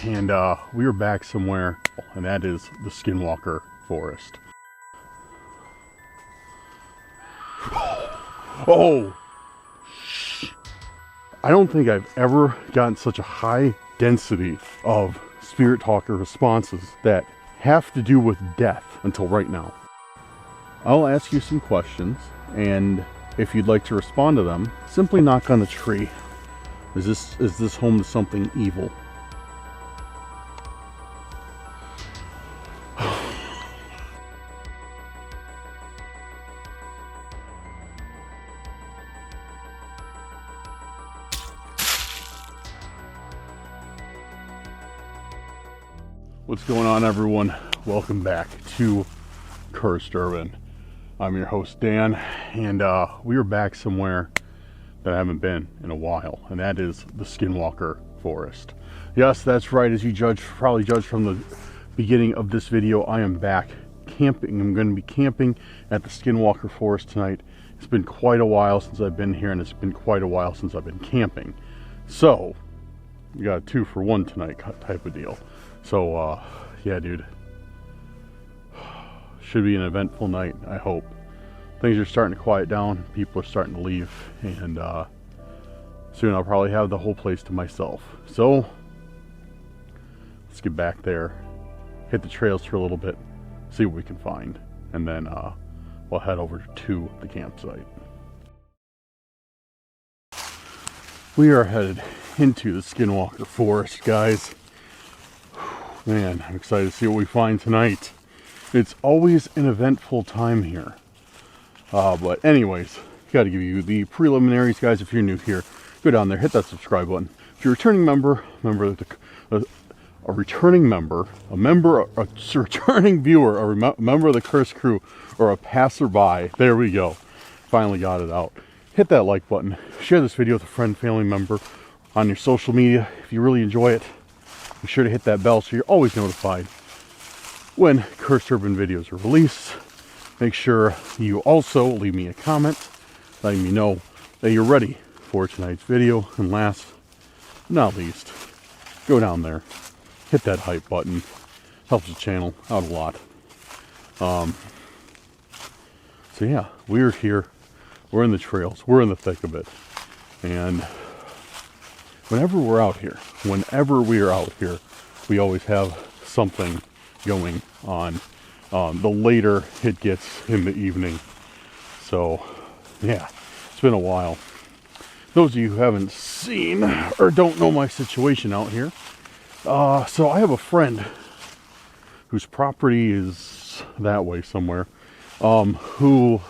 and we are back somewhere, and that is the Skinwalker forest. Oh! I don't think I've ever gotten such a high density of spirit talker responses that have to do with death until right now. I'll ask you some questions, and if you'd like to respond to them, simply knock on the tree. Is this home to something evil? What's going on, everyone? Welcome back to Cursed Urban. I'm your host, Dan, and we are back somewhere that I haven't been in a while, and that is the Skinwalker forest. Yes, that's right. As you probably judged from the beginning of this video, I am back camping. I'm going to be camping at the Skinwalker forest tonight. It's been quite a while since I've been here, and it's been quite a while since I've been camping. So, we got a 2-for-1 tonight type of deal. So, yeah, dude. Should be an eventful night, I hope. Things are starting to quiet down. People are starting to leave. And soon I'll probably have the whole place to myself. So, let's get back there. Hit the trails for a little bit. See what we can find. And then we'll head over to the campsite. We are headed into the Skinwalker forest, guys. Man, I'm excited to see what we find tonight. It's always an eventful time here. But anyways, got to give you the preliminaries, guys. If you're new here, go down there, hit that subscribe button. If you're a returning member, a returning viewer, a member of the Curse crew, or a passerby, there we go. Finally got it out. Hit that like button. Share this video with a friend, family member on your social media. If you really enjoy it, be sure to hit that bell so you're always notified when Cursed Urban videos are released. Make sure you also leave me a comment letting me know that you're ready for tonight's video. And last but not least, go down there, hit that hype button. Helps the channel out a lot. So yeah, we're here. We're in the trails. We're in the thick of it. And whenever we are out here, we always have something going on. The later it gets in the evening. So, yeah, it's been a while. Those of you who haven't seen or don't know my situation out here, so I have a friend whose property is that way somewhere, who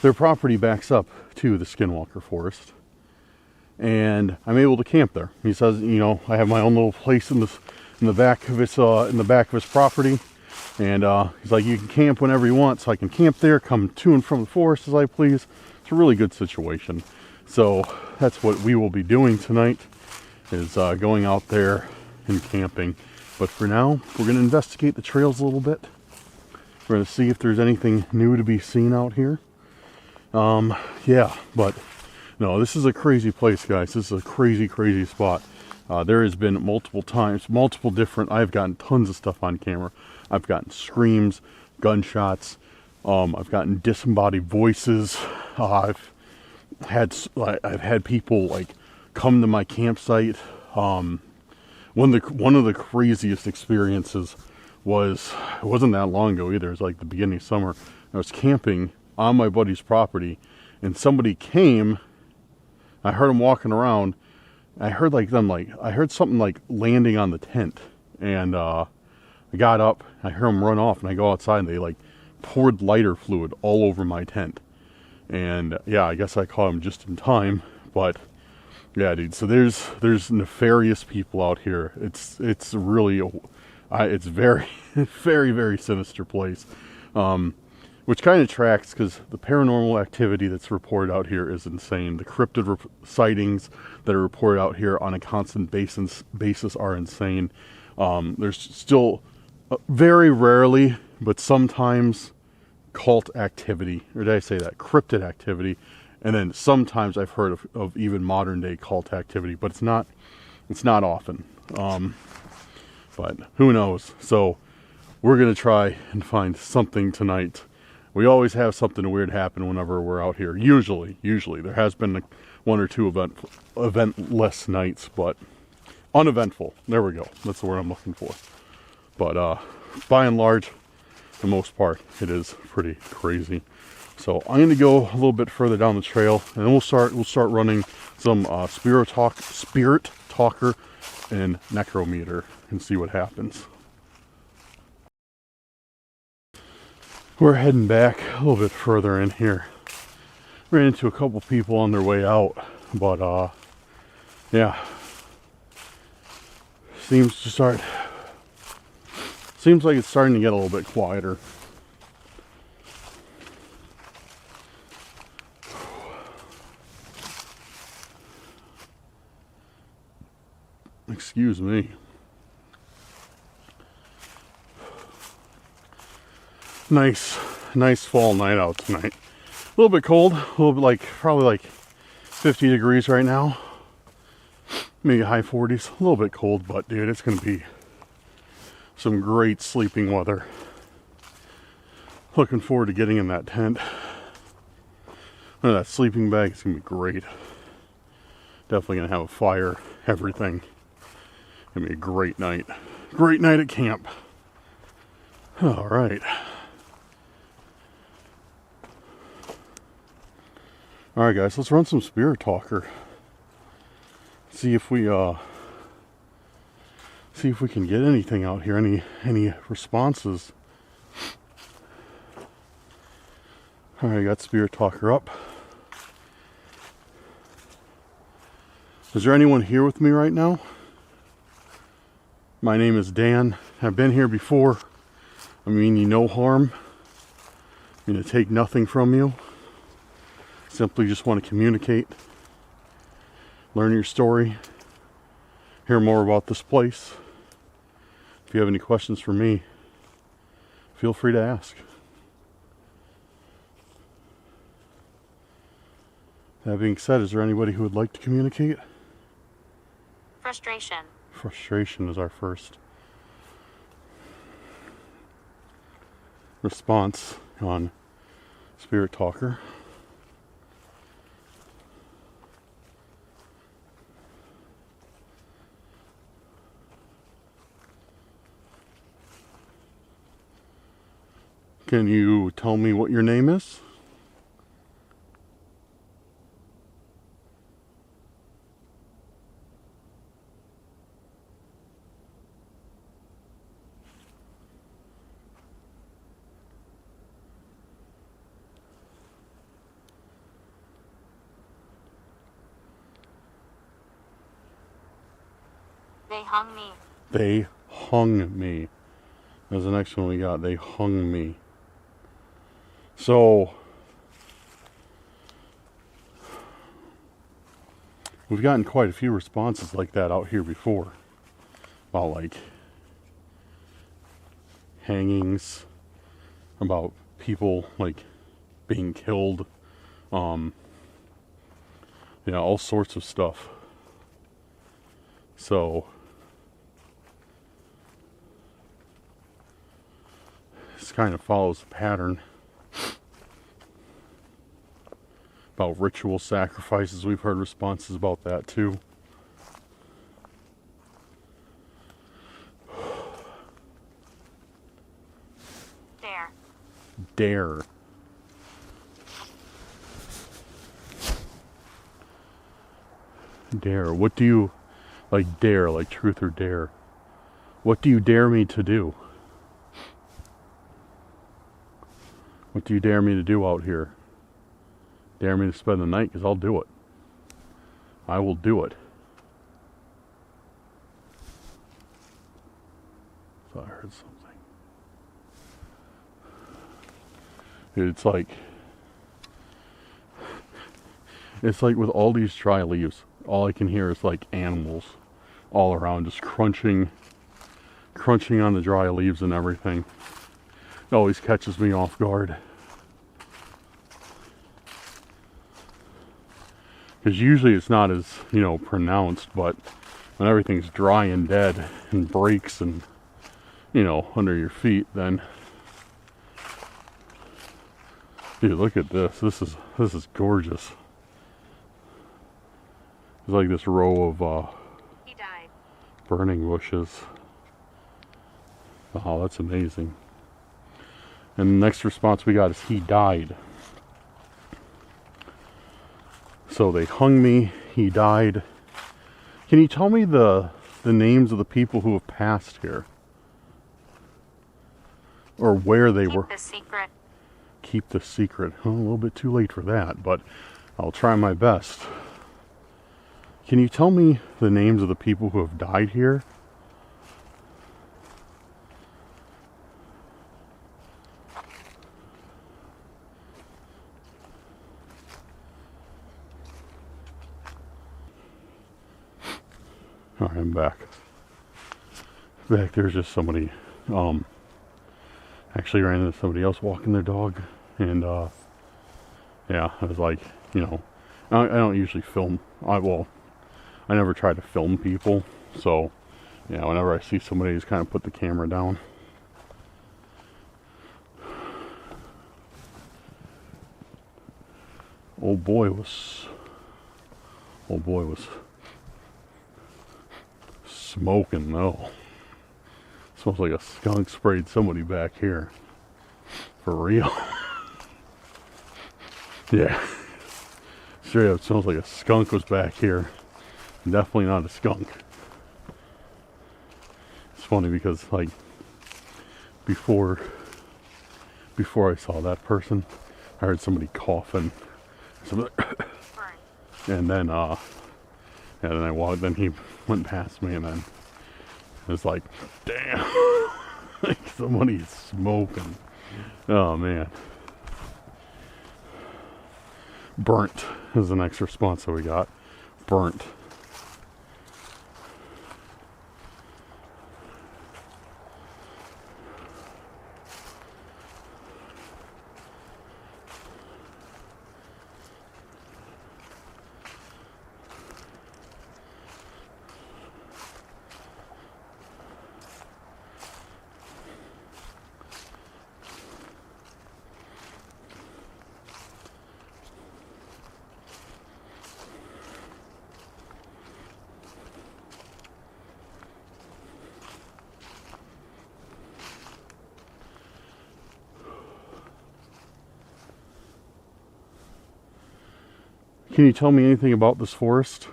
their property backs up to the Skinwalker forest, and I'm able to camp there. He says, you know, I have my own little place in the back of his property, and he's like, you can camp whenever you want, so I can camp there, come to and from the forest as I please. It's a really good situation. So that's what we will be doing tonight, is going out there and camping. But for now, we're going to investigate the trails a little bit. We're going to see if there's anything new to be seen out here. Yeah, but no, this is a crazy place, guys. This is a crazy spot. There has been multiple different, I've gotten tons of stuff on camera. I've gotten screams, gunshots, I've gotten disembodied voices. I've had people like come to my campsite. One of the craziest experiences was, it wasn't that long ago either. It was like the beginning of summer. I was camping on my buddy's property, and somebody came. I heard them walking around. I heard something like landing on the tent, and I got up. I heard them run off, and I go outside, and they like poured lighter fluid all over my tent. And yeah, I guess I caught them just in time. But yeah, dude. So there's nefarious people out here. It's really it's very very sinister place. Which kind of tracks, because the paranormal activity that's reported out here is insane. The cryptid sightings that are reported out here on a constant basis are insane. There's still very rarely, but sometimes, cult activity, or did I say that? Cryptid activity And then sometimes I've heard of even modern day cult activity, but it's not often. But who knows? So we're going to try and find something tonight. We always have something weird happen whenever we're out here. Usually. There has been one or two eventless nights, but uneventful. There we go. That's the word I'm looking for. But by and large, for the most part, it is pretty crazy. So I'm going to go a little bit further down the trail, and then we'll start running some spirit talker and necrometer and see what happens. We're heading back a little bit further in here. Ran into a couple people on their way out, but yeah, seems like it's starting to get a little bit quieter. Excuse me. Nice fall night out tonight. A little bit cold, a little bit probably like 50 degrees right now. Maybe high 40s, a little bit cold, but dude, it's gonna be some great sleeping weather. Looking forward to getting in that tent. That sleeping bag is gonna be great. Definitely gonna have a fire, everything. Gonna be a great night. Great night at camp. All right. All right, guys, let's run some spirit talker. See if we can get anything out here. Any responses? All right, I got spirit talker up. Is there anyone here with me right now? My name is Dan. I've been here before. I mean you no harm. I'm going to take nothing from you. Simply just want to communicate. Learn your story. Hear more about this place. If you have any questions for me, feel free to ask. That being said, is there anybody who would like to communicate? Frustration. Frustration is our first response on Spirit Talker. Can you tell me what your name is? They hung me. They hung me. That's the next one we got. They hung me. So, we've gotten quite a few responses like that out here before. About like hangings, about people like being killed, yeah, all sorts of stuff. So, this kind of follows the pattern. About ritual sacrifices, we've heard responses about that too. Dare. Dare. What do you, like dare, like truth or dare? What do you dare me to do? What do you dare me to do out here? Dare me to spend the night, because I'll do it. I will do it. So I heard something. It's like with all these dry leaves, all I can hear is like animals all around just crunching on the dry leaves and everything. It always catches me off guard. Because usually it's not as, you know, pronounced, but when everything's dry and dead and breaks and, you know, under your feet, then, dude, look at this. This is gorgeous. It's like this row of He died. burning bushes. Oh, that's amazing. And the next response we got is he died. So they hung me, he died. Can you tell me the names of the people who have passed here? Or where they were? Keep the secret. Keep the secret. Oh, a little bit too late for that, but I'll try my best. Can you tell me the names of the people who have died here? Alright, I'm back. Back there's just somebody, actually ran into somebody else walking their dog, and yeah, I was like, you know, I don't usually film, I never try to film people, so yeah, whenever I see somebody, I just kind of put the camera down. Old boy was smoking though. Smells like a skunk sprayed somebody back here. For real. Yeah. Straight up smells like a skunk was back here. Definitely not a skunk. It's funny because like before I saw that person, I heard somebody coughing. And then then he went past me, and then it was like, damn. Like somebody's smoking. Oh man. Burnt is the next response that we got. Burnt. Can you tell me anything about this forest?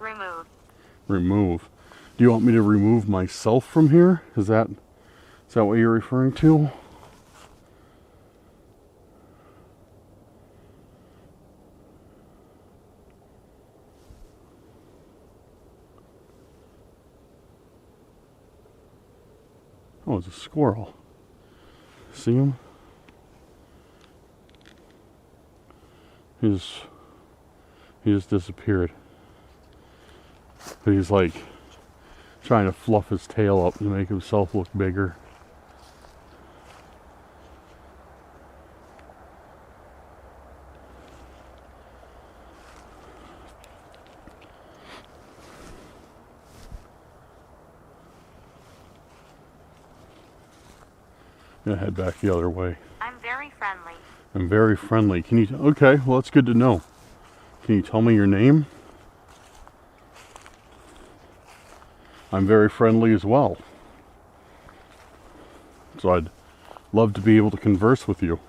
Remove. Remove. Do you want me to remove myself from here? Is that what you're referring to? Oh, it's a squirrel. See him? He just disappeared. But he's like trying to fluff his tail up to make himself look bigger. I'm gonna head back the other way. I'm very friendly. I'm very friendly. Can you? Okay, well that's good to know. Can you tell me your name? I'm very friendly as well. So I'd love to be able to converse with you.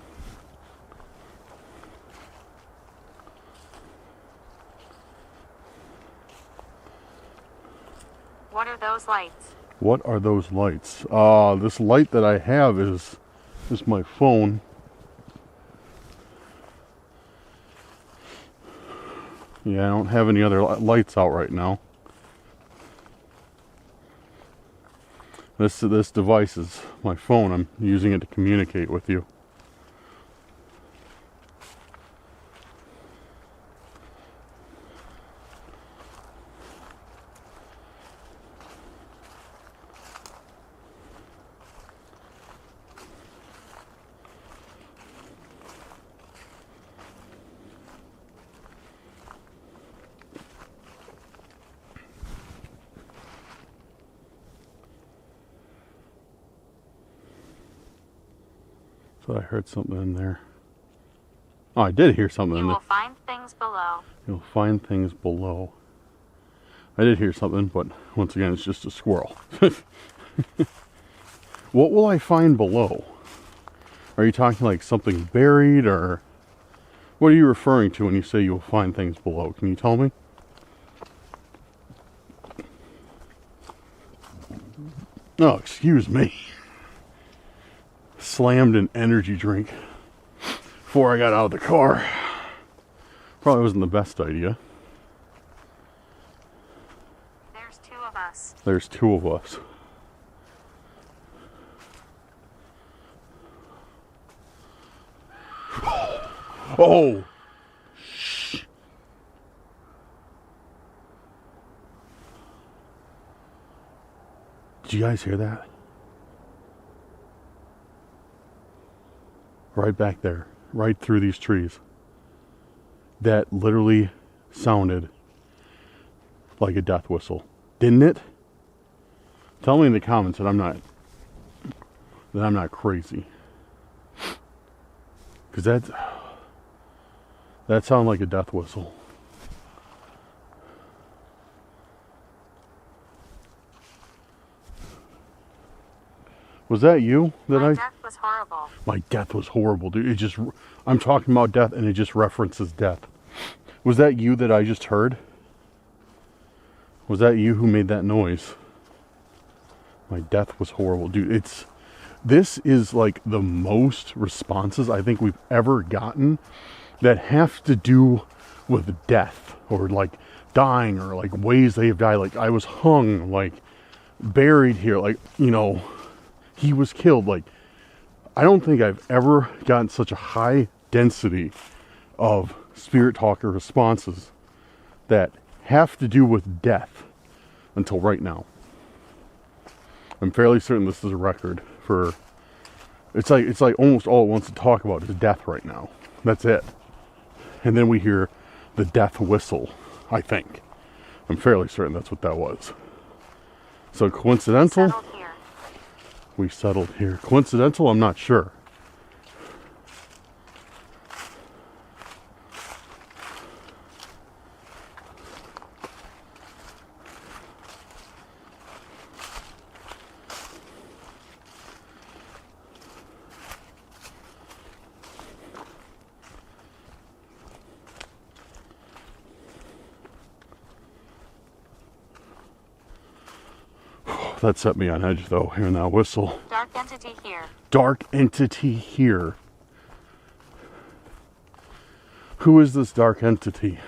What are those lights? What are those lights? This light that I have is my phone. Yeah, I don't have any other lights out right now. This device is my phone. I'm using it to communicate with you. So I heard something in there. Oh, I did hear something in You there. will find things below. You'll find things below. I did hear something, but once again, it's just a squirrel. What will I find below? Are you talking like something buried, or what are you referring to when you say you'll find things below? Can you tell me? Oh, excuse me. Slammed an energy drink before I got out of the car. Probably wasn't the best idea. There's two of us. There's two of us. Oh! Shh. Did you guys hear that? Right back there. Right through these trees. That literally sounded like a death whistle. Didn't it? Tell me in the comments that I'm not crazy. Because that sounded like a death whistle. Was that you? My death was horrible. My death was horrible, dude. I'm talking about death and it just references death. Was that you that I just heard? Was that you who made that noise? My death was horrible, dude. This is like the most responses I think we've ever gotten that have to do with death or like dying or like ways they have died. Like I was hung, like buried here, like, you know, he was killed. Like, I don't think I've ever gotten such a high density of spirit talker responses that have to do with death until right now. I'm fairly certain this is a record for, it's like almost all it wants to talk about is death right now. That's it. And then we hear the death whistle, I think. I'm fairly certain that's what that was. So coincidental? Settled here. We settled here. Coincidental? I'm not sure. That set me on edge, though, hearing that whistle. Dark entity here. Dark entity here. Who is this dark entity?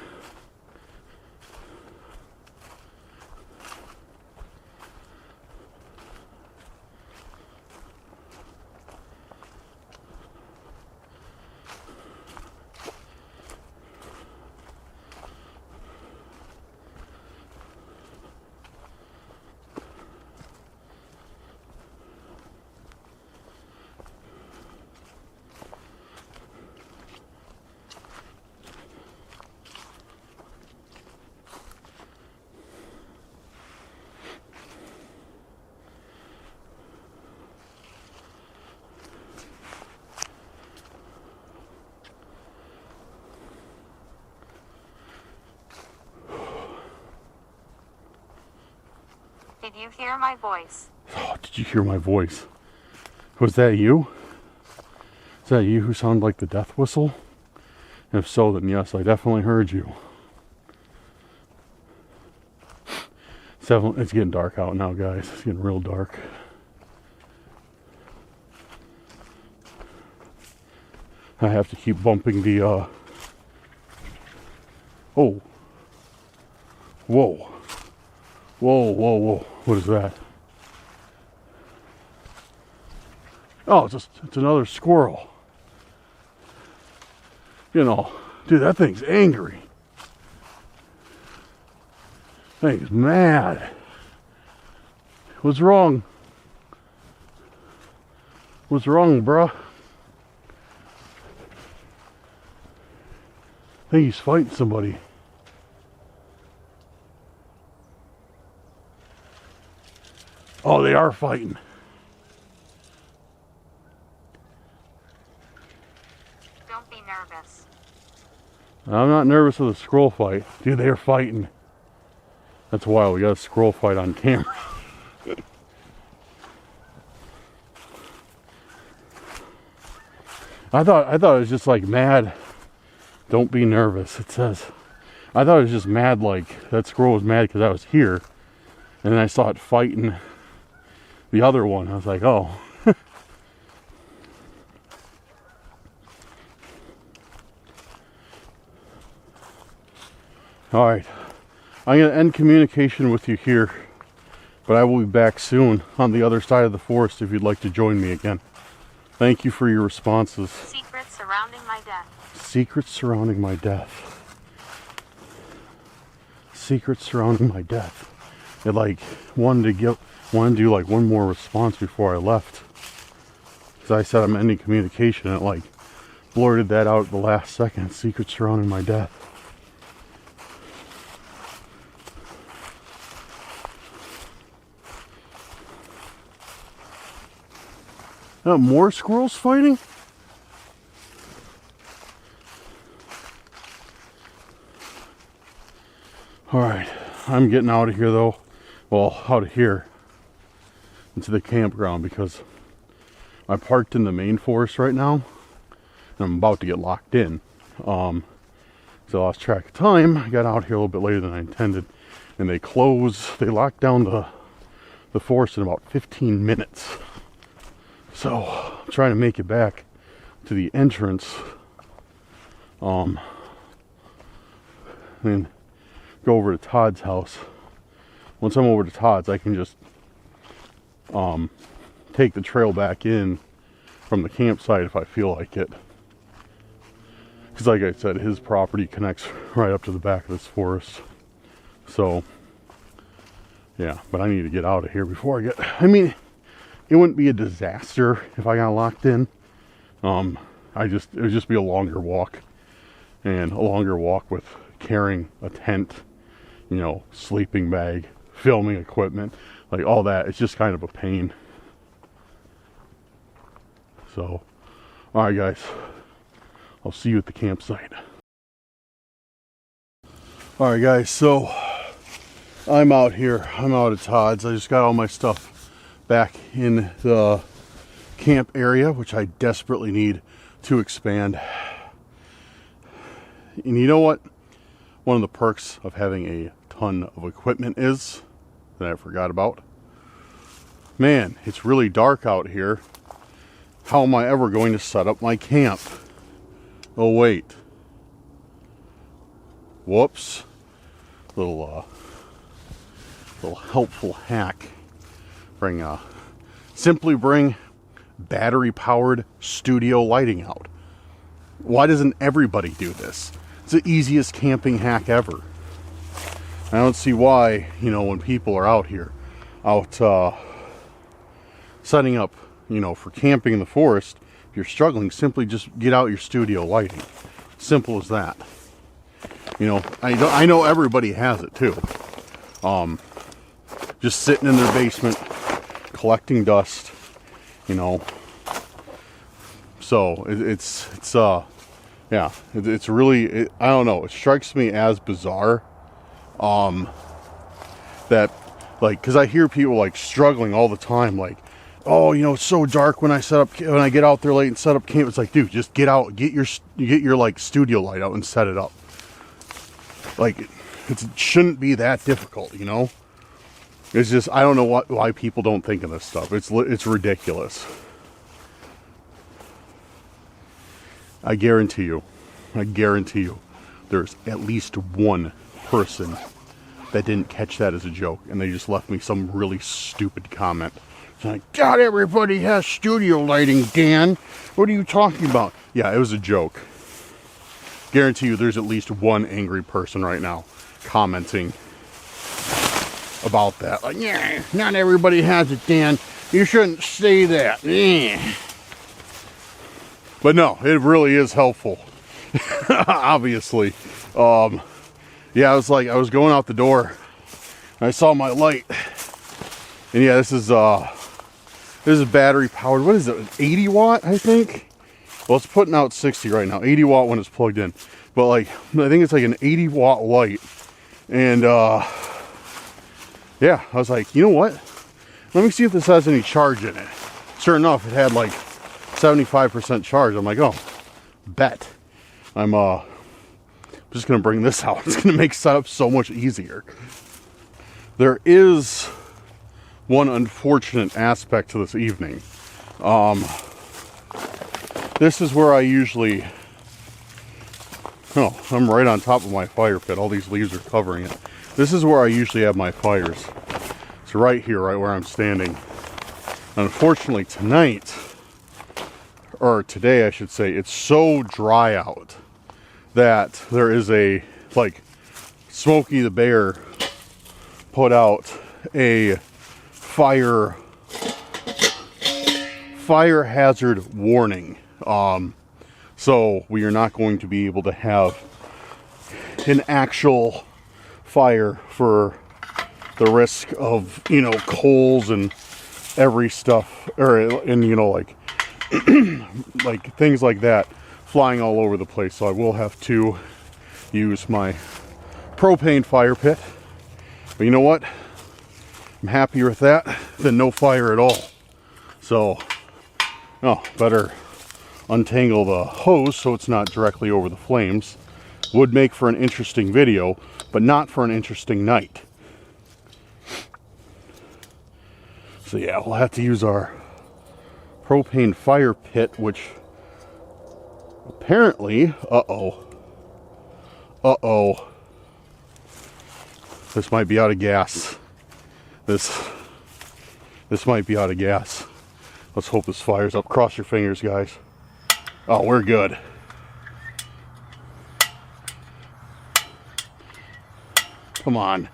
Did you hear my voice? Oh, did you hear my voice? Was that you? Is that you who sounded like the death whistle? If so, then yes, I definitely heard you. It's getting dark out now, guys. It's getting real dark. I have to keep bumping the, Oh. Whoa. Whoa, whoa, whoa. What is that? Oh, it's another squirrel. You know, dude, that thing's angry. That thing's mad. What's wrong? What's wrong, bruh? I think he's fighting somebody. Oh, they are fighting. I'm not nervous of the squirrel fight. Dude, they are fighting. That's wild. We got a squirrel fight on camera. I thought it was just like mad. Don't be nervous, it says. I thought it was just mad, like that squirrel was mad because I was here. And then I saw it fighting the other one. I was like, oh. Alright. I'm going to end communication with you here. But I will be back soon on the other side of the forest if you'd like to join me again. Thank you for your responses. Secrets surrounding my death. Secrets surrounding my death. Secrets surrounding my death. It like wanted to do like one more response before I left. Because I said I'm ending communication and it like blurted that out at the last second. Secrets surrounding my death. More squirrels fighting? Alright, I'm getting out of here though. Well, out of here into the campground because I parked in the main forest right now and I'm about to get locked in. So I lost track of time. I got out here a little bit later than I intended and they locked down the forest in about 15 minutes. So I'm trying to make it back to the entrance and go over to Todd's house. Once I'm over to Todd's, I can just take the trail back in from the campsite if I feel like it. Because like I said, his property connects right up to the back of this forest. So, yeah, but I need to get out of here before I mean, it wouldn't be a disaster if I got locked in. It would just be a longer walk. And a longer walk with carrying a tent, you know, sleeping bag, filming equipment, like all that. It's just kind of a pain. So, alright guys. I'll see you at the campsite. Alright guys, so I'm out here. I'm out at Todd's. I just got all my stuff back in the camp area, which I desperately need to expand. And you know what? One of the perks of having a ton of equipment is, that I forgot about. Man, it's really dark out here. How am I ever going to set up my camp? Oh wait. Whoops. Little helpful hack. Simply bring battery-powered studio lighting out. Why doesn't everybody do this? It's the easiest camping hack ever. I don't see why, you know, when people are out here, setting up, you know, for camping in the forest, if you're struggling, simply just get out your studio lighting. Simple as that. You know, I know everybody has it too. Just sitting in their basement, collecting dust, you know. So it's really, I don't know, it strikes me as bizarre that, like, because I hear people like struggling all the time, like, oh, you know, it's so dark when I get out there late and set up camp. It's like, dude, just get out, get your like studio light out and set it up. Like, it shouldn't be that difficult, you know. It's just, I don't know why people don't think of this stuff. It's ridiculous. I guarantee you, there's at least one person that didn't catch that as a joke, and they just left me some really stupid comment. It's like, God, everybody has studio lighting, Dan. What are you talking about? Yeah, it was a joke. Guarantee you there's at least one angry person right now commenting about that. Like, yeah, not everybody has it, Dan. You shouldn't say that. Yeah. But no, it really is helpful. Obviously. Yeah, I was going out the door and I saw my light. And yeah, this is battery powered. What is it? 80 watt, I think? Well, it's putting out 60 right now. 80 watt when it's plugged in. but like I think it's like an 80-watt light, and yeah, I was like, you know what? Let me see if this has any charge in it. Sure enough, it had like 75% charge. I'm like, oh, bet. I'm just gonna bring this out. It's gonna make setup so much easier. There is one unfortunate aspect to this evening. This is where I usually, oh, I'm right on top of my fire pit. All these leaves are covering it. This is where I usually have my fires. It's right here, right where I'm standing. Unfortunately tonight, or today I should say, it's so dry out that there is a, like, Smokey the Bear put out a fire hazard warning. So we are not going to be able to have an actual fire for the risk of, you know, coals and every stuff, or, and, you know, like like things like that flying all over the place. So I will have to use my propane fire pit, but you know what, I'm happier with that than no fire at all. So, oh, better untangle the hose so it's not directly over the flames. Would make for an interesting video, but not for an interesting night. So yeah, we'll have to use our propane fire pit, which apparently, this might be out of gas. This might be out of gas. Let's hope this fires up. Cross your fingers, guys. Oh, we're good. Come on.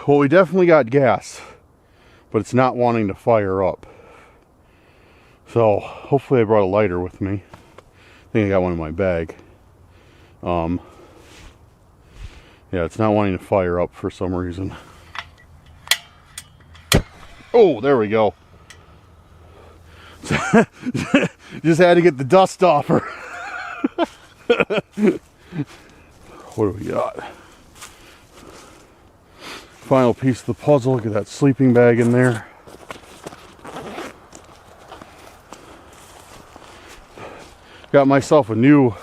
Well, we definitely got gas, but it's not wanting to fire up. So hopefully I brought a lighter with me. I think I got one in my bag. Yeah, it's not wanting to fire up for some reason. Oh, there we go. Just had to get the dust off her. What do we got? Final piece of the puzzle. Look at that sleeping bag in there. Got myself a new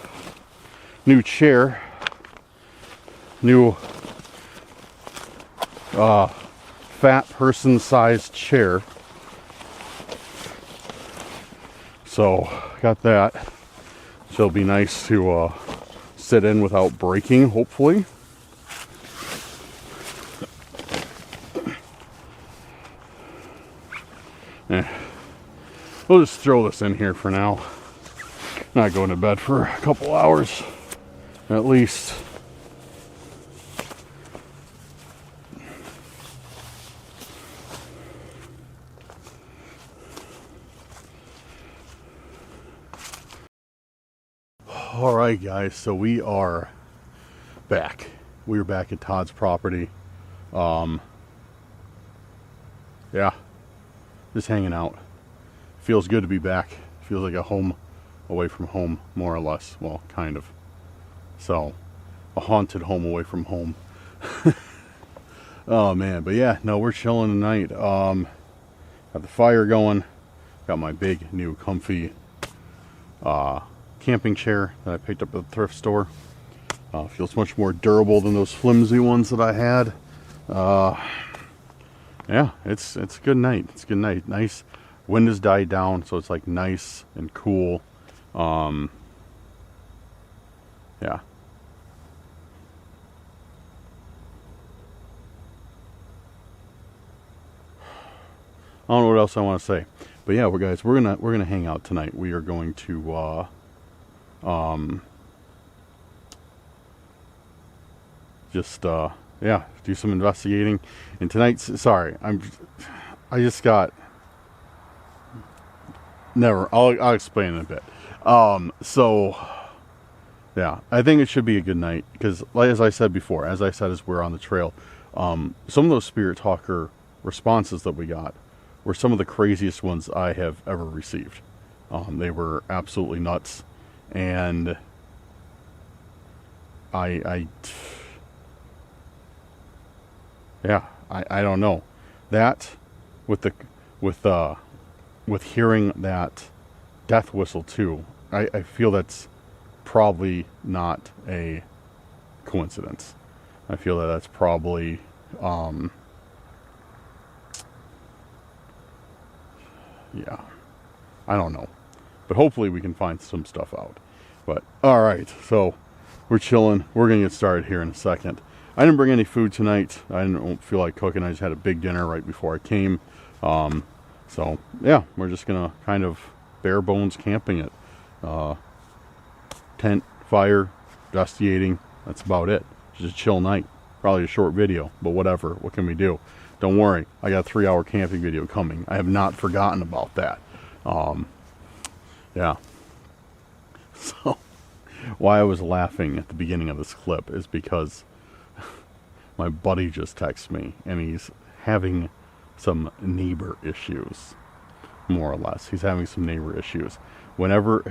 chair. New fat person sized chair. So got that. So it'll be nice to sit in without breaking, hopefully. We'll just throw this in here for now. Not going to bed for a couple hours at least. All right, guys, so we are back. We're back at Todd's property. Yeah, just hanging out. Feels good to be back. Feels like a home away from home, more or less. Well, kind of. So, a haunted home away from home. Oh man, but yeah, no, we're chilling tonight. Got the fire going. Got my big new comfy camping chair that I picked up at the thrift store. Feels much more durable than those flimsy ones that I had. Yeah, it's a good night. It's a good night. Nice. Wind has died down, so it's like nice and cool. Yeah. I don't know what else I want to say, but yeah, we're gonna hang out tonight. We are going to yeah, do some investigating. And tonight's, sorry, I just got, never, I'll explain in a bit. So yeah, I think it should be a good night because, like, as I said before, as we're on the trail, some of those spirit talker responses that we got were some of the craziest ones I have ever received. They were absolutely nuts, and yeah, I don't know. That with hearing that death whistle too, I feel that's probably not a coincidence. I feel that that's probably yeah, I don't know, but hopefully we can find some stuff out. But all right, so we're chilling. We're gonna get started here in a second. I didn't bring any food tonight. I didn't feel like cooking. I just had a big dinner right before I came. So yeah, we're just gonna kind of bare bones camping it. Tent, fire, dusty. That's about it. Just a chill night. Probably a short video, but whatever. What can we do? Don't worry. I got a 3-hour camping video coming. I have not forgotten about that. Yeah. So why I was laughing at the beginning of this clip is because my buddy just texted me, and he's having some neighbor issues, more or less. He's having some neighbor issues. Whenever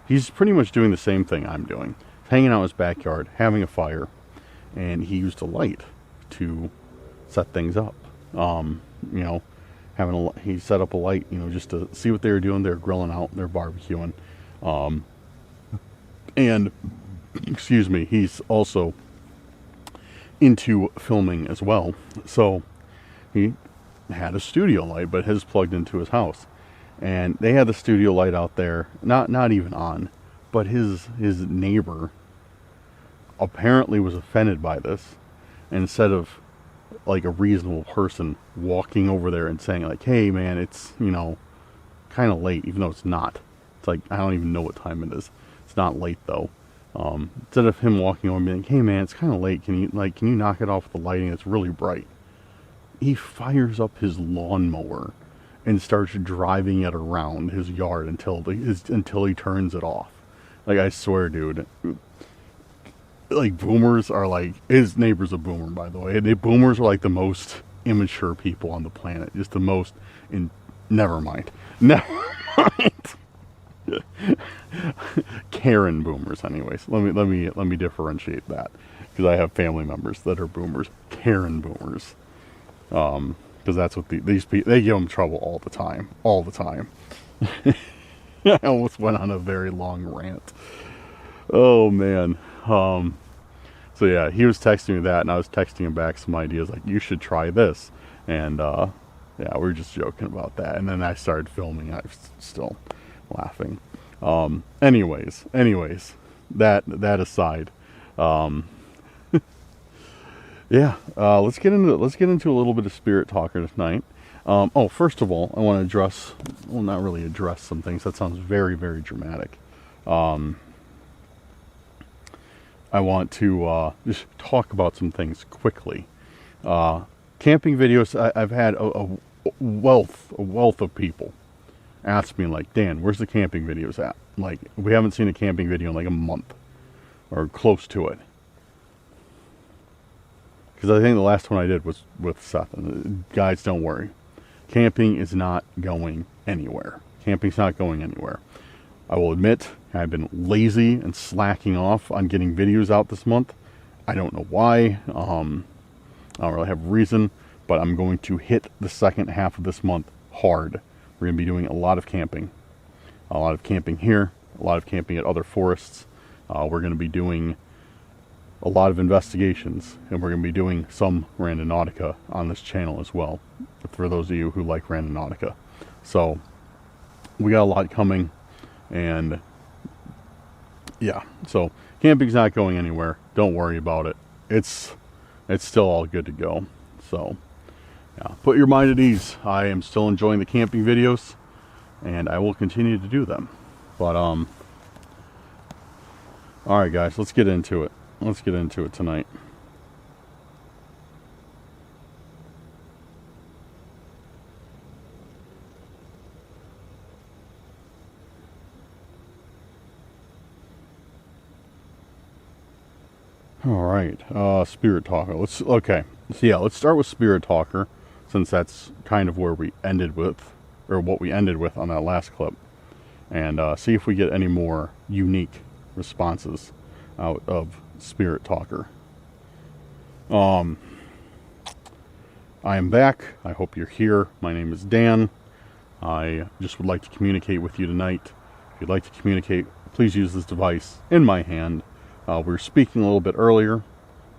he's pretty much doing the same thing I'm doing, hanging out in his backyard, having a fire, and he used a light to set things up. You know, he set up a light, you know, just to see what they were doing. They're grilling out, they're barbecuing, and excuse me, he's also into filming as well. So he had a studio light, but his plugged into his house, and they had the studio light out there, not even on, but his neighbor apparently was offended by this, and instead of like a reasonable person walking over there and saying like, hey man, it's, you know, kind of late, even though it's not. It's like, I don't even know what time it is. It's not late though. Instead of him walking over and being like, hey man, it's kind of late, can you knock it off with the lighting? It's really bright. He fires up his lawnmower and starts driving it around his yard until he turns it off. Like, I swear, dude, like, boomers are like, his neighbor's a boomer, by the way. Boomers are like the most immature people on the planet. Just the most never mind. Karen boomers, anyways. Let me differentiate that, because I have family members that are boomers. Karen boomers, because that's what these people, they give them trouble all the time. I almost went on a very long rant. Oh man. So yeah, he was texting me that, and I was texting him back some ideas like, you should try this, and yeah, we were just joking about that, and then I started filming. I was still laughing. Anyways, that aside, yeah, let's get into a little bit of spirit talker tonight. Oh, first of all, I want to address, well, not really address some things. That sounds very, very dramatic. I want to just talk about some things quickly. Camping videos, I've had a wealth of people ask me like, Dan, where's the camping videos at? Like, we haven't seen a camping video in like a month or close to it. Because I think the last one I did was with Seth. And guys, don't worry. Camping is not going anywhere. Camping's not going anywhere. I will admit, I've been lazy and slacking off on getting videos out this month. I don't know why. I don't really have a reason, but I'm going to hit the second half of this month hard. We're going to be doing a lot of camping. A lot of camping here, a lot of camping at other forests. We're going to be doing a lot of investigations, and we're going to be doing some Randonautica on this channel as well, for those of you who like Randonautica. So we got a lot coming, and yeah, so camping's not going anywhere. Don't worry about it. It's still all good to go. So yeah, put your mind at ease. I am still enjoying the camping videos, and I will continue to do them. But all right guys, let's get into it. Let's get into it tonight. All right, Spirit Talker. Let's start with Spirit Talker. since that's kind of where we ended with, or what we ended with on that last clip, and see if we get any more unique responses out of Spirit Talker. I am back. I hope you're here. My name is Dan. I just would like to communicate with you tonight. If you'd like to communicate, please use this device in my hand. We were speaking a little bit earlier.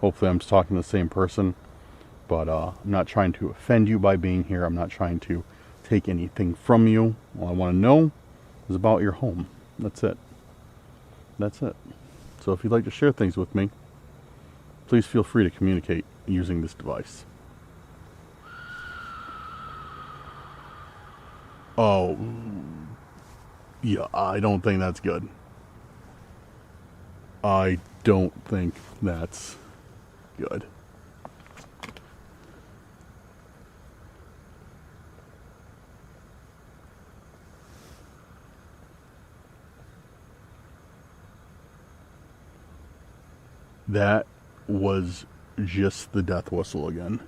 Hopefully I'm talking to the same person. But I'm not trying to offend you by being here. I'm not trying to take anything from you. All I want to know is about your home. That's it. That's it. So if you'd like to share things with me, please feel free to communicate using this device. Oh, yeah, I don't think that's good. I don't think that's good. That was just the death whistle again.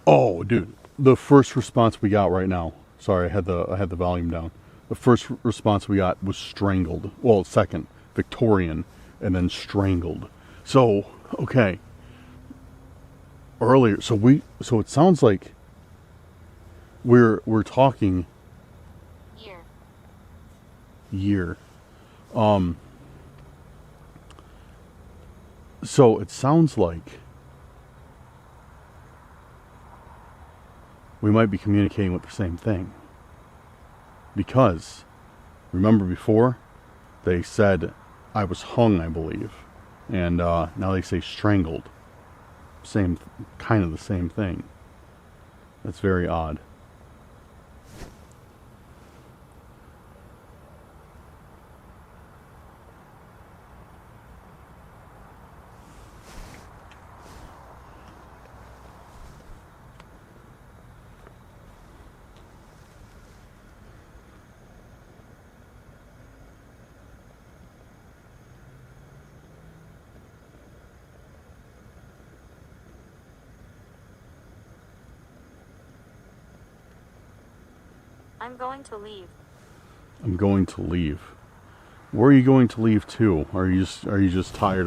Oh, dude, the first response we got right now. Sorry, I had the volume down. The first response we got was strangled. Well, second, Victorian, and then strangled. So, okay. Earlier, so it sounds like we're talking year. So it sounds like we might be communicating with the same thing. Because, remember before, they said I was hung, I believe. And now they say strangled. Kind of the same thing. That's very odd. I'm going to leave. I'm going to leave. Where are you going to leave to? Are you just tired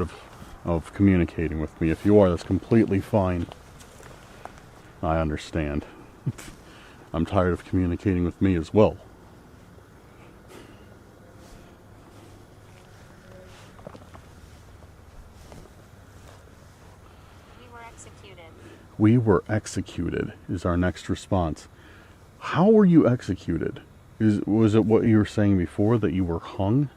of communicating with me? If you are, that's completely fine. I understand. I'm tired of communicating with me as well. We were executed. We were executed is our next response. How were you executed? Was it what you were saying before, that you were hung?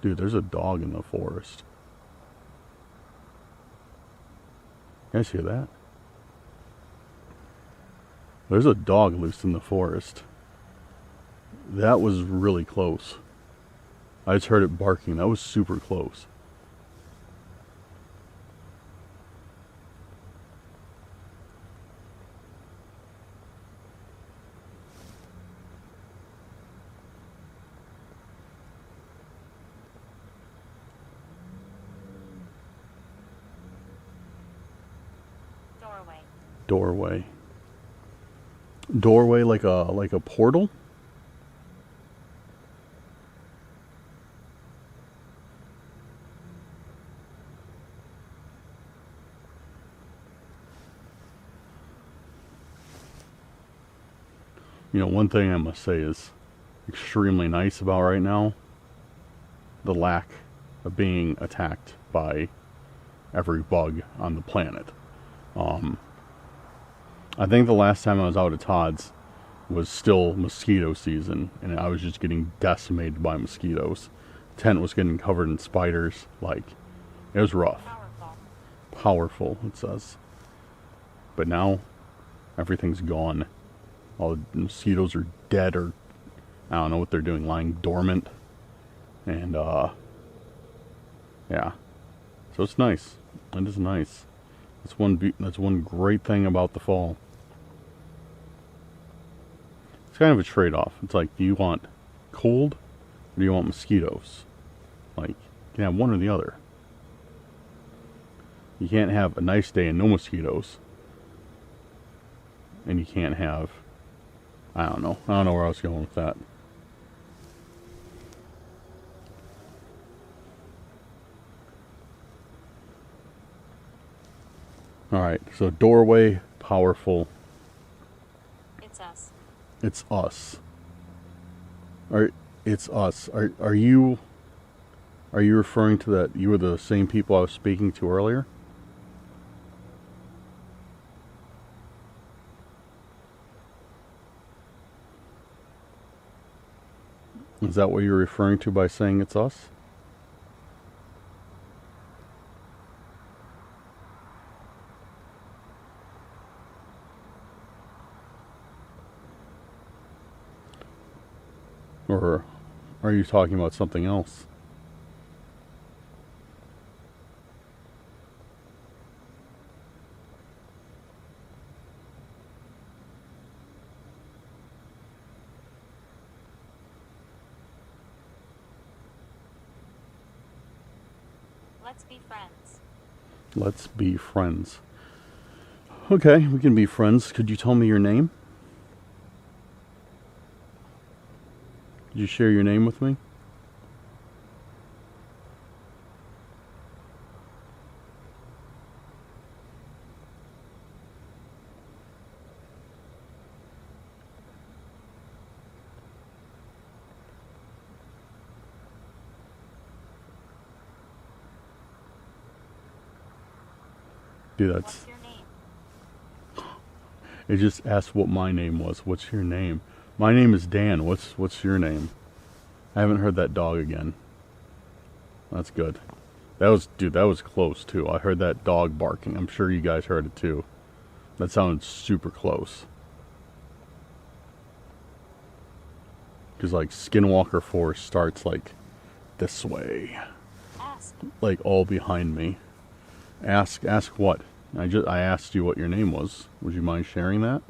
Dude, there's a dog in the forest. You guys hear that? There's a dog loose in the forest. That was really close. I just heard it barking. That was super close. Doorway. Doorway like a portal? You know, one thing I must say is extremely nice about right now, the lack of being attacked by every bug on the planet. I think the last time I was out at Todd's was still mosquito season, and I was just getting decimated by mosquitoes. Tent was getting covered in spiders. Like, it was rough. Powerful, it says. But now, everything's gone. All the mosquitoes are dead, or I don't know what they're doing, lying dormant. And Yeah. So it's nice. It is nice. That's one great thing about the fall. It's kind of a trade-off. It's like, do you want cold or do you want mosquitoes? Like, you can have one or the other. You can't have a nice day and no mosquitoes. And you can't have, I don't know where I was going with that. Alright, so doorway, powerful. It's us. It's us. It's us. Are you referring to that you were the same people I was speaking to earlier? Is that what you're referring to by saying it's us? Or are you talking about something else? Let's be friends. Let's be friends. Okay, we can be friends. Could you tell me your name? Could you share your name with me? Dude, What's your name? it just asked what my name was. What's your name? My name is Dan. What's your name? I haven't heard that dog again. That's good. That was close too. I heard that dog barking. I'm sure you guys heard it too. That sounded super close. Because like Skinwalker Forest starts like this way. Ask. Like all behind me. Ask what? I asked you what your name was. Would you mind sharing that?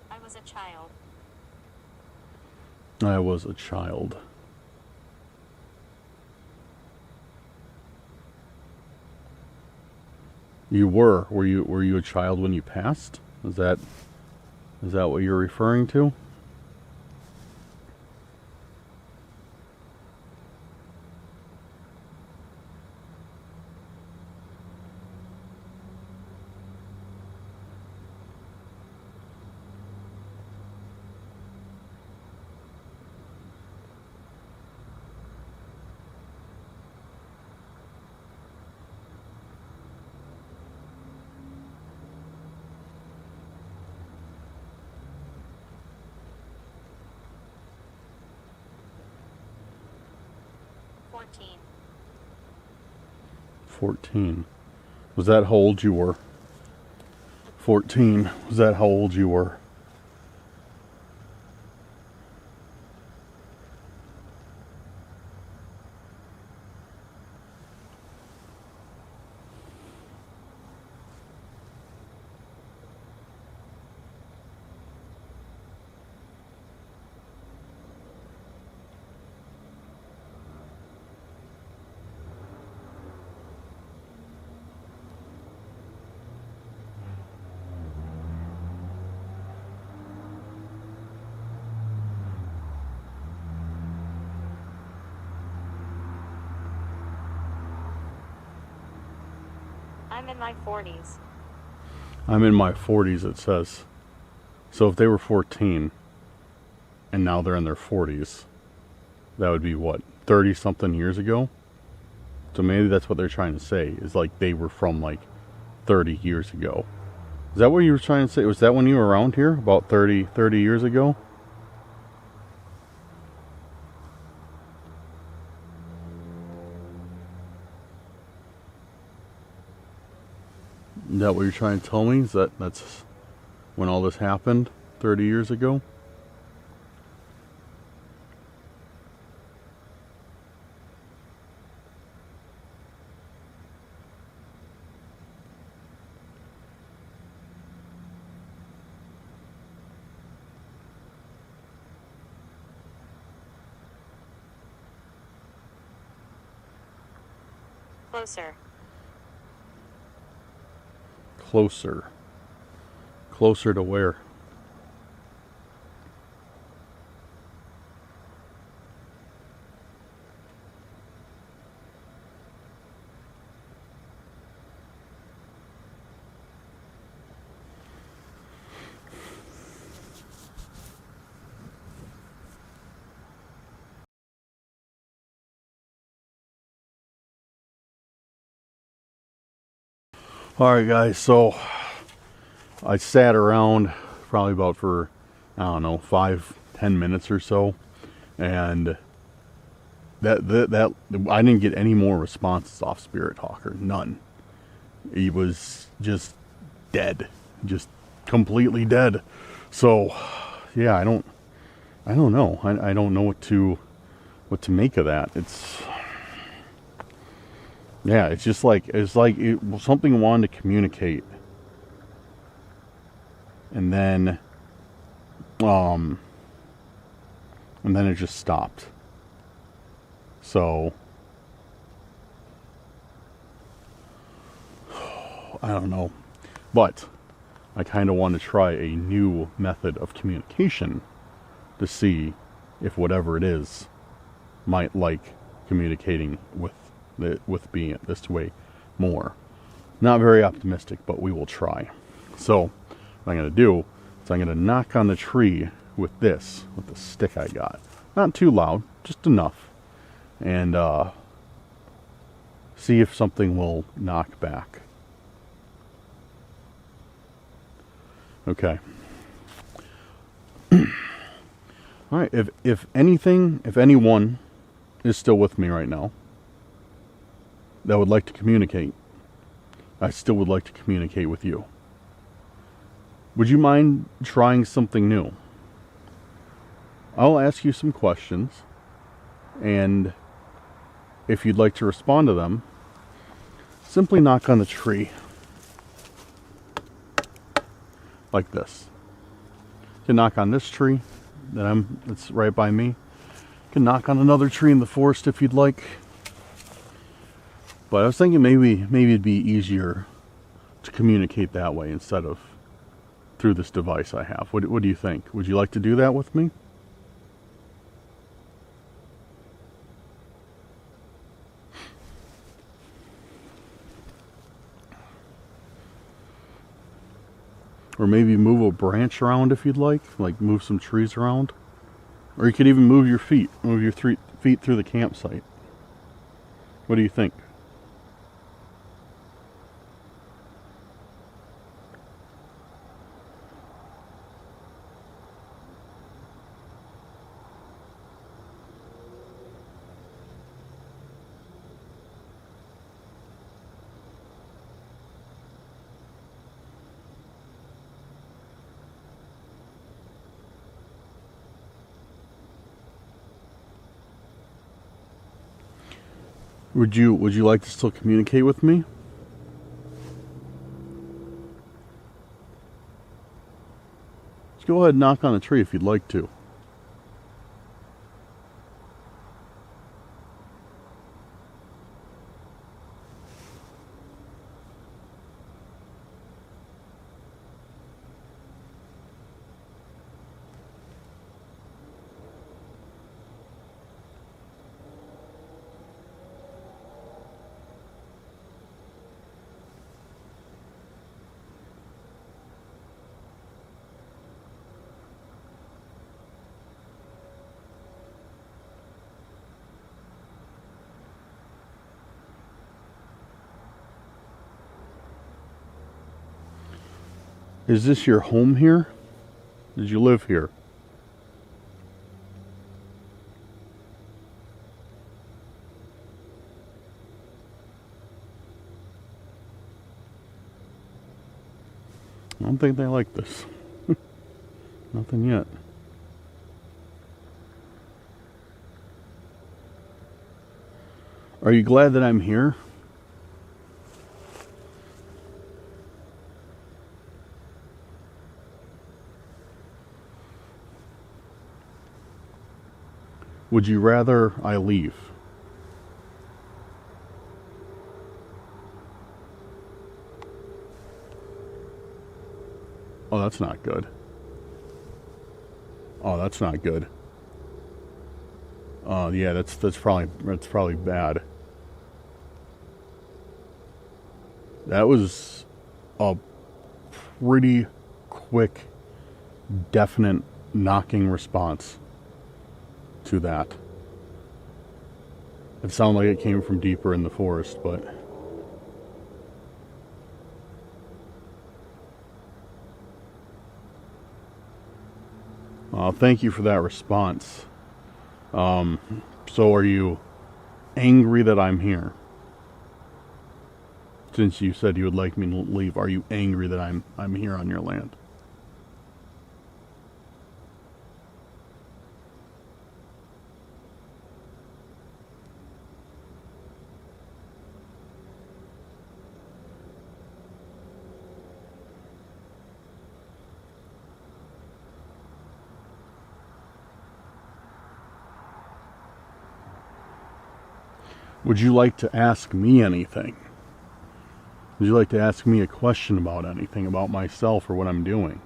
I was a child. I was a child. You were. Were you a child when you passed? Is that what you're referring to? Fourteen. 14. Was that how old you were? 14. Was that how old you were? I'm in my 40s. I'm in my 40s, it says. So if they were 14 and now they're in their 40s, that would be what, 30 something years ago? So maybe that's what they're trying to say, is like they were from like 30 years ago. Is that what you were trying to say? Was that when you were around here? About 30 years ago? Is that what you're trying to tell me? Is that's when all this happened 30 years ago? Closer. Closer. Closer to where? Alright guys, so I sat around probably about for, I don't know, 5-10 minutes or so, and that I didn't get any more responses off Spirit Talker. None. He was just dead. Just completely dead. So yeah, I don't know. I don't know what to make of that. It's just like something wanted to communicate, and then it just stopped. So I don't know, but I kind of want to try a new method of communication to see if whatever it is might like communicating with being this way more. Not very optimistic, but we will try. So what I'm going to do is I'm going to knock on the tree with the stick I got. Not too loud, just enough. And see if something will knock back. Okay. Alright, if anyone is still with me right now that would like to communicate, I still would like to communicate with you. Would you mind trying something new? I'll ask you some questions, and if you'd like to respond to them, simply knock on the tree. Like this. You can knock on this tree that's right by me. You can knock on another tree in the forest if you'd like. But I was thinking maybe it'd be easier to communicate that way instead of through this device I have. What do you think? Would you like to do that with me? Or maybe move a branch around if you'd like move some trees around. Or you could even move your feet through the campsite. What do you think? Would you like to still communicate with me? Just go ahead and knock on a tree if you'd like to. Is this your home here? Did you live here? I don't think they like this. Nothing yet. Are you glad that I'm here? Would you rather I leave? Oh, that's not good. Oh, that's not good. Yeah, that's probably bad. That was a pretty quick, definite knocking response to that. It sounded like it came from deeper in the forest, but thank you for that response. So are you angry that I'm here? Since you said you would like me to leave, are you angry that I'm here on your land? Would you like to ask me anything? Would you like to ask me a question about anything, about myself or what I'm doing?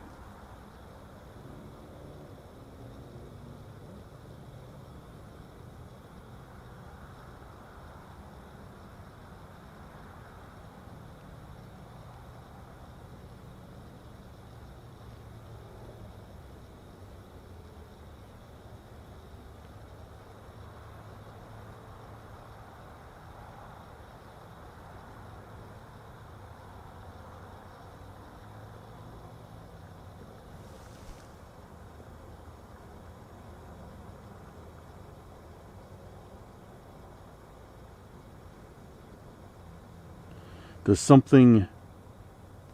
Does something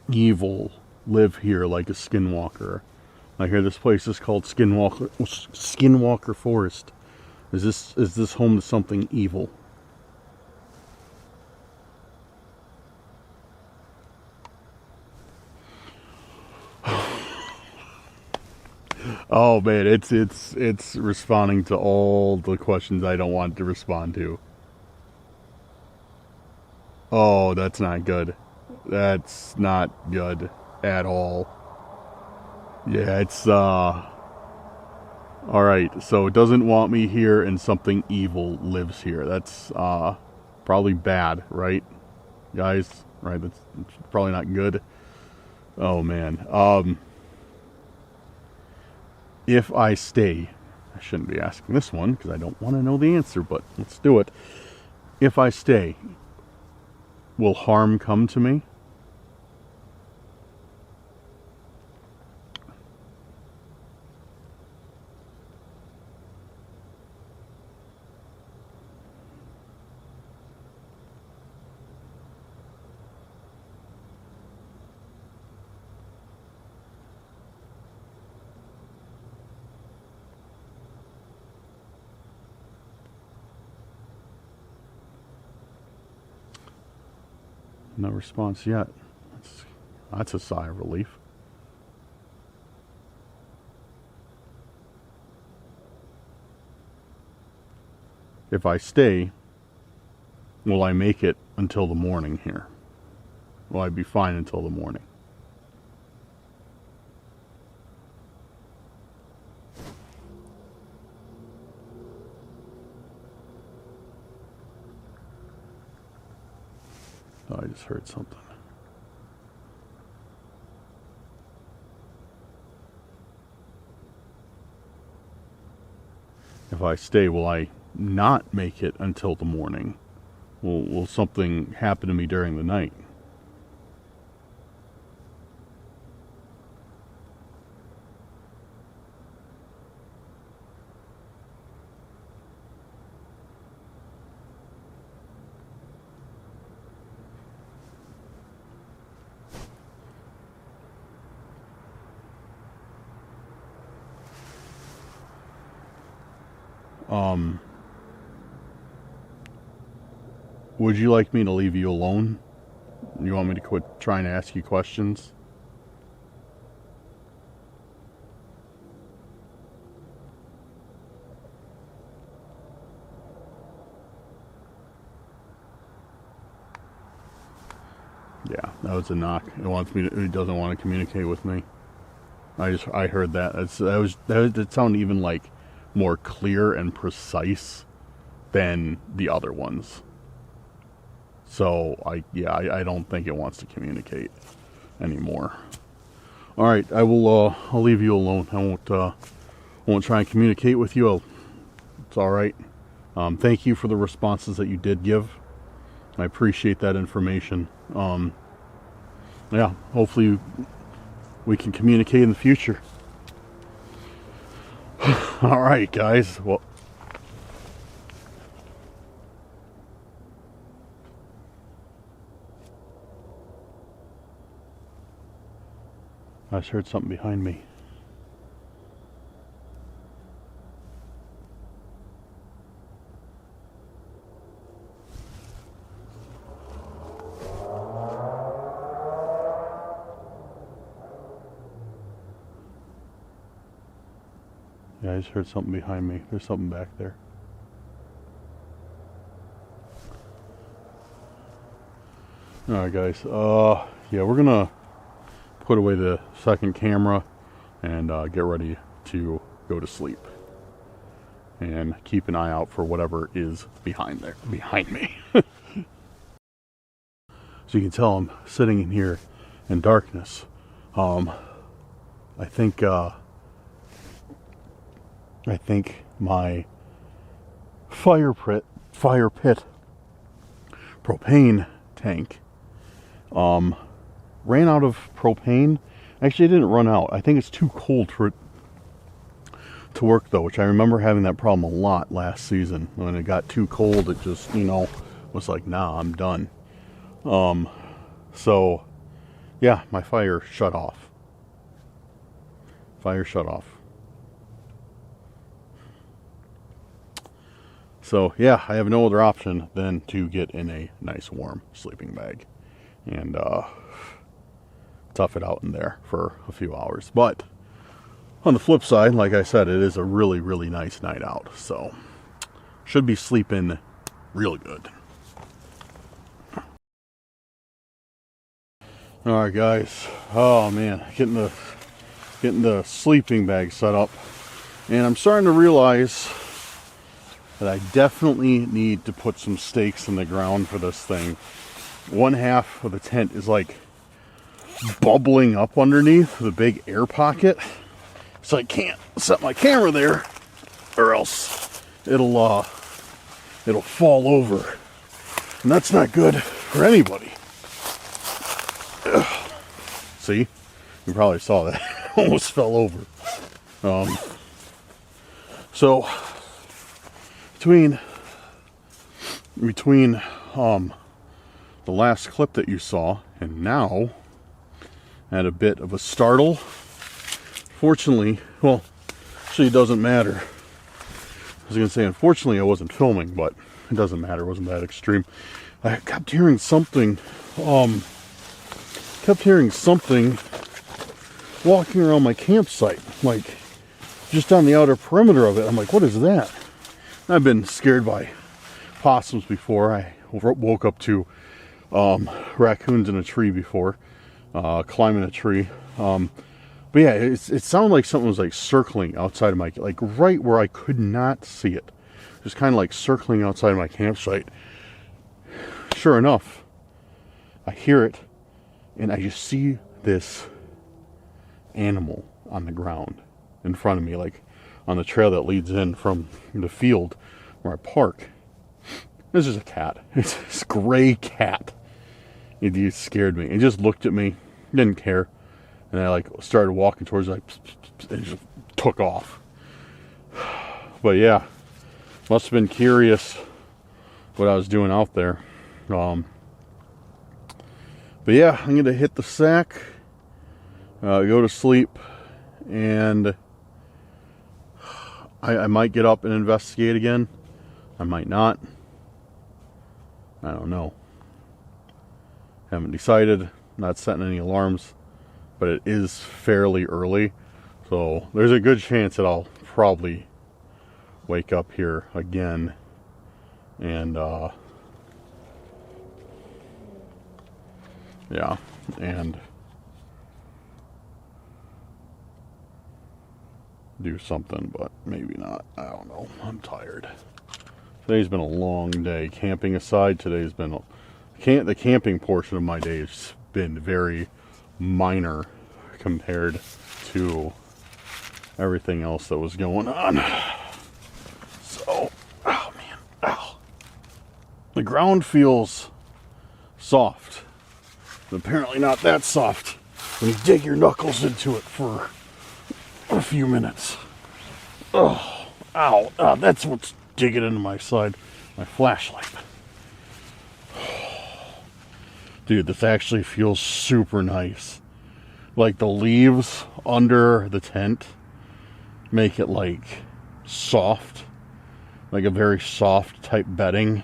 evil live here like a skinwalker? I hear this place is called Skinwalker Forest. Is this home to something evil? Oh man, it's responding to all the questions I don't want to respond to. Oh, that's not good. That's not good at all. Yeah, it's alright, so it doesn't want me here and something evil lives here. That's probably bad, right? Guys, right? That's probably not good. Oh man. If I stay, I shouldn't be asking this one because I don't want to know the answer, but let's do it. If I stay, will harm come to me? No response yet. That's a sigh of relief. If I stay, will I make it until the morning here? Will I be fine until the morning? Oh, I just heard something. If I stay, will I not make it until the morning? Will something happen to me during the night? Would you like me to leave you alone? You want me to quit trying to ask you questions? Yeah, that was a knock. It wants me to, it doesn't want to communicate with me. I heard that. That sounded even like more clear and precise than the other ones. So I don't think it wants to communicate anymore. All right, I'll leave you alone. I won't try and communicate with you. It's all right. Thank you for the responses that you did give. I appreciate that information. Yeah, hopefully we can communicate in the future. All right, guys. Well, I just heard something behind me. Yeah, I just heard something behind me. There's something back there. Alright, guys. Yeah, we're gonna put away the second camera and get ready to go to sleep. And keep an eye out for whatever is behind me. So you can tell I'm sitting in here in darkness. I think my fire pit propane tank ran out of propane. Actually, it didn't run out. I think it's too cold for it to work though, which I remember having that problem a lot last season. When it got too cold, it just, was like, nah, I'm done. So yeah, my fire shut off. So yeah, I have no other option than to get in a nice warm sleeping bag and tough it out in there for a few hours. But on the flip side, like I said, it is a really, really nice night out. So should be sleeping real good. All right, guys. Oh man, getting the sleeping bag set up, and I'm starting to realize that I definitely need to put some stakes in the ground for this thing. One half of the tent is like bubbling up underneath the big air pocket, so I can't set my camera there, or else it'll fall over, and that's not good for anybody. Ugh. See, you probably saw that. Almost fell over. So between the last clip that you saw and now, I had a bit of a startle. Fortunately, well, actually it doesn't matter. I was gonna say, unfortunately, I wasn't filming, but it doesn't matter. It wasn't that extreme. I kept hearing something. Walking around my campsite, like just on the outer perimeter of it. I'm like, what is that? I've been scared by possums before. I woke up to raccoons in a tree before, climbing a tree. But yeah, it sounded like something was like circling outside of my, like right where I could not see it. Just kind of like circling outside of my campsite. Sure enough, I hear it, and I just see this animal on the ground in front of me, like on the trail that leads in from the field where I park. This is a cat. It's this gray cat. It just scared me. It just looked at me, didn't care, and I like started walking towards it, and it just took off. But yeah, must have been curious what I was doing out there. But yeah, I'm gonna hit the sack, go to sleep, and I might get up and investigate again. I might not. I don't know. Haven't decided. Not setting any alarms. But it is fairly early. So there's a good chance that I'll probably wake up here again. And, yeah. And do something, but maybe not. I don't know. I'm tired. Today's been a long day. Camping aside, today's been the camping portion of my day has been very minor compared to everything else that was going on. So, oh man, ow. The ground feels soft. But apparently not that soft when you dig your knuckles into it for a few minutes. Oh, ow, that's what's digging into my side. My flashlight. Dude, this actually feels super nice. Like the leaves under the tent make it like soft. Like a very soft type bedding.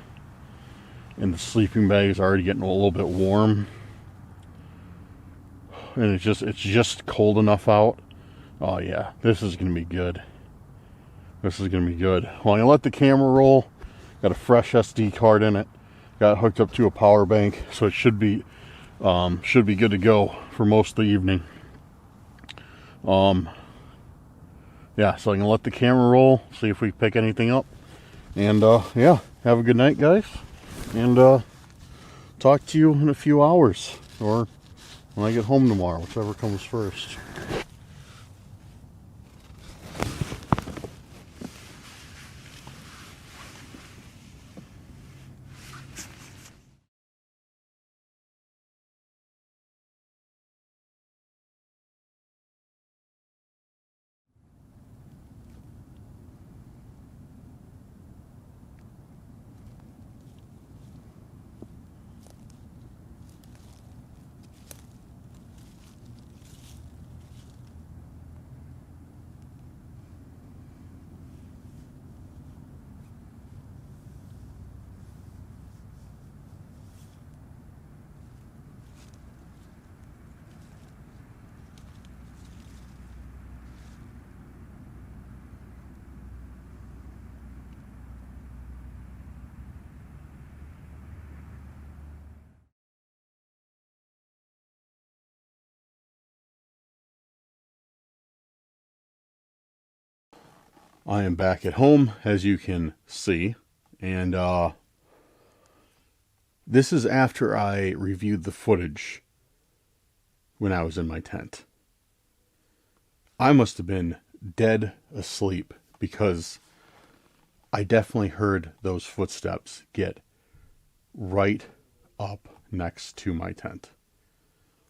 And the sleeping bag is already getting a little bit warm. And it's just cold enough out. Oh yeah, this is gonna be good. This is gonna be good. Well, I'm gonna let the camera roll. Got a fresh SD card in it. Got it hooked up to a power bank, so it should be good to go for most of the evening. Yeah, so I'm gonna let the camera roll, see if we pick anything up. And yeah, have a good night, guys. And talk to you in a few hours, or when I get home tomorrow, whichever comes first. I am back at home, as you can see, and this is after I reviewed the footage when I was in my tent. I must have been dead asleep because I definitely heard those footsteps get right up next to my tent.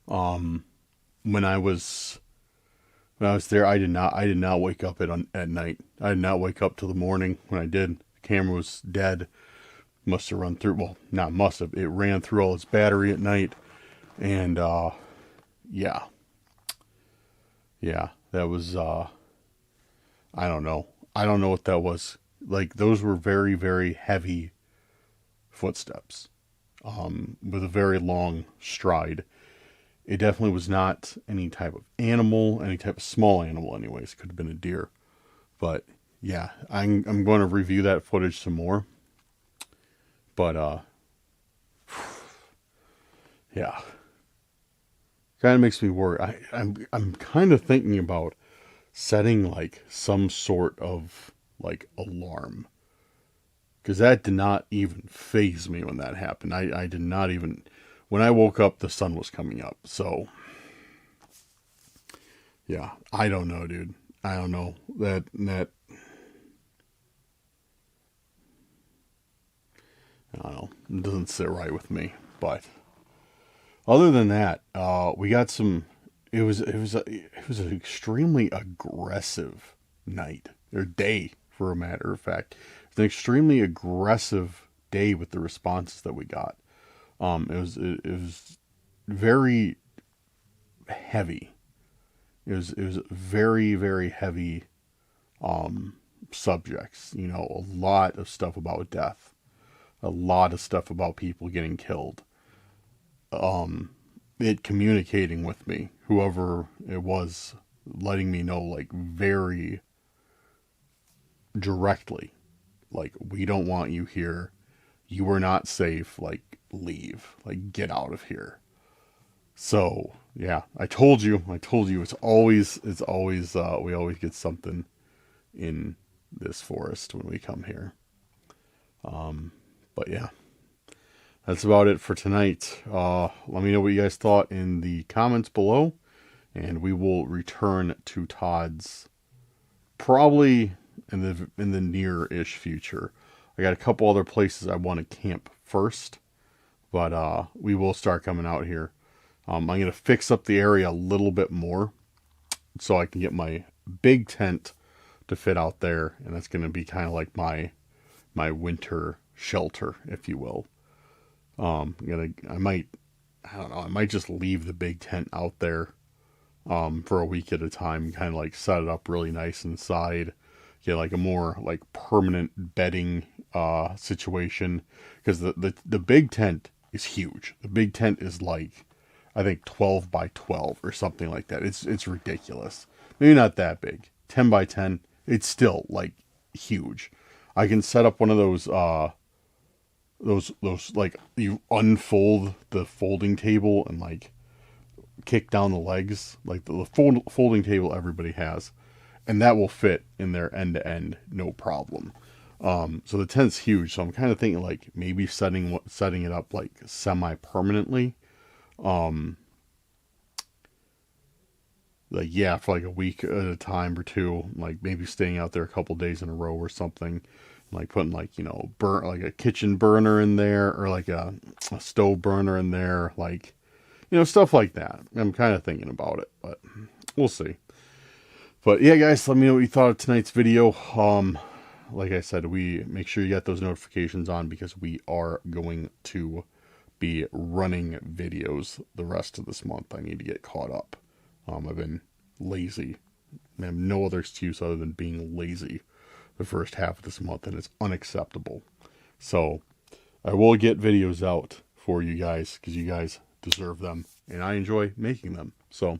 When I was there, I did not wake up at night. I did not wake up till the morning. When I did, the camera was dead. Must have run through, well, not must have, it ran through all its battery at night. And, yeah, that was, I don't know what that was. Like, those were very, very heavy footsteps, with a very long stride. It definitely was not any type of animal, any type of small animal anyways. Could have been a deer. But yeah, I'm going to review that footage some more. But yeah. Kind of makes me worry. I'm kind of thinking about setting like some sort of like alarm. Because that did not even faze me when that happened. I did not even... When I woke up, the sun was coming up. So, yeah, I don't know, dude. I don't know. That I don't know. It doesn't sit right with me. But other than that, we got some... It was an extremely aggressive night. Or day, for a matter of fact. It's an extremely aggressive day with the responses that we got. It was very heavy. It was very, very heavy, subjects, you know, a lot of stuff about death, a lot of stuff about people getting killed. It communicating with me, whoever it was, letting me know, like, very directly, like, we don't want you here. You are not safe. Like, leave. Like, get out of here. So, yeah, I told you, it's always, we always get something in this forest when we come here. But yeah, that's about it for tonight. Let me know what you guys thought in the comments below, and we will return to Todd's probably in the near-ish future. I got a couple other places I want to camp first, but we will start coming out here. I'm going to fix up the area a little bit more so I can get my big tent to fit out there, and that's going to be kind of like my winter shelter, if you will. I might just leave the big tent out there for a week at a time, kind of like set it up really nice inside, get like a more like permanent bedding situation, because the big tent is huge. The big tent is like, I think 12 by 12 or something like that. It's ridiculous. Maybe not that big. 10 by 10. It's still like huge. I can set up one of those like, you unfold the folding table and like kick down the legs, like the folding table everybody has, and that will fit in there end to end, no problem. So the tent's huge. So I'm kind of thinking like maybe setting it up like semi-permanently. Like, yeah, for like a week at a time or two, like maybe staying out there a couple days in a row or something, like putting like, you know, like a kitchen burner in there, or like a stove burner in there, like, you know, stuff like that. I'm kind of thinking about it, but we'll see. But yeah, guys, let me know what you thought of tonight's video. Like I said, we make sure you get those notifications on, because we are going to be running videos the rest of this month. I need to get caught up. I've been lazy. I have no other excuse other than being lazy the first half of this month, and it's unacceptable. So I will get videos out for you guys, because you guys deserve them, and I enjoy making them. So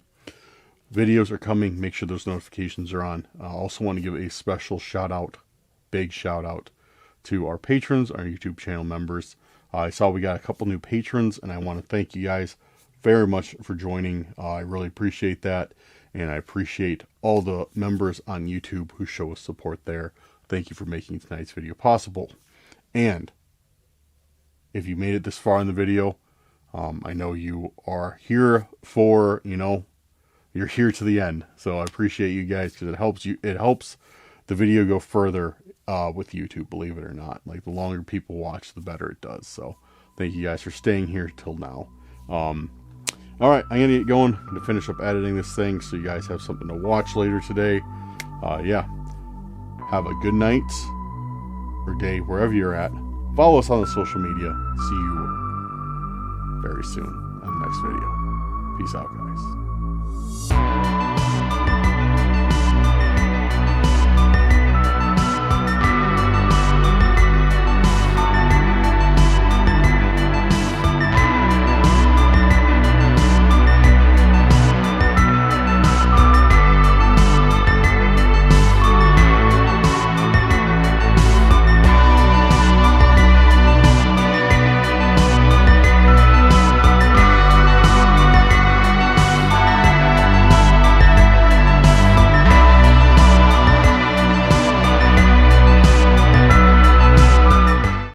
videos are coming. Make sure those notifications are on. I also want to give a special shout out, big shout out, to our patrons, our YouTube channel members. I saw we got a couple new patrons, and I want to thank you guys very much for joining. I really appreciate that, and I appreciate all the members on YouTube who show us support there. Thank you for making tonight's video possible. And if you made it this far in the video, I know you are here for, you know, you're here to the end. So I appreciate you guys, because it helps the video go further with YouTube, believe it or not. Like, the longer people watch, the better it does. So thank you guys for staying here till now. All right, I'm going to get going. I'm going to finish up editing this thing so you guys have something to watch later today. Yeah. Have a good night or day wherever you're at. Follow us on the social media. See you very soon on the next video. Peace out, guys.